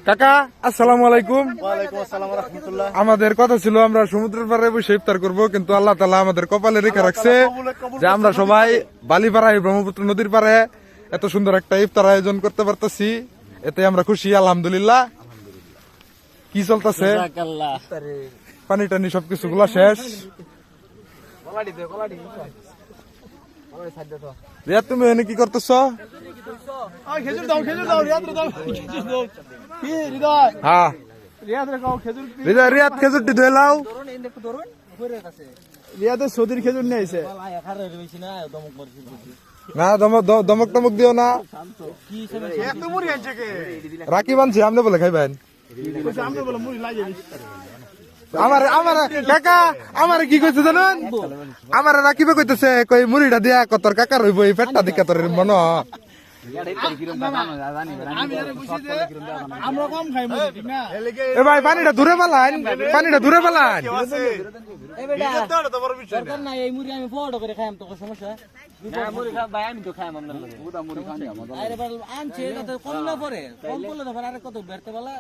কাকা আসসালামু আলাইকুম। ওয়ালাইকুম আসসালাম ওয়া রাহমাতুল্লাহ। আমাদের কথা ছিল আমরা সমুদ্রের পাড়ে বসে ইফতার করব, কিন্তু আল্লাহ তাআলা আমাদের কপালে রেখে রাখছে যে আমরা সবাই বালিপাড়ায় ব্রহ্মপুত্র নদীর পাড়ে এত সুন্দর একটা ইফতার আয়োজন করতে পারতেছি। এতে আমরা খুশি, আলহামদুলিল্লাহ। কি চলতেছে? পানি টানি সবকিছু গুলা শেষ। রিয়াদ, তুমি এখানে কি করতেছ? হ্যাঁ, রিয়াদ খেজুরটি ধুয়ে লাও। রিয়াদের সৌদির খেজুর নিয়ে আইছে। না, দমক টমক দিও না। রাখি বানছি আমনে বলে খাইবেন। আমার কাকা আমার কি কইছে জানেন? আমার রাখিবে কইতেছে, কই মুড়িটা দিয়া কতর কাকা রইব এই পেটটা দিকা তোর মন। এ ভাই পানিটা দূরে পালান, পানিটা দূরে পালান। এই মুড়ি আমি বড় করে খাইম, তো সমস্যা আনছে কম না পরে, কম করলে আরে কত বেরতে বলা।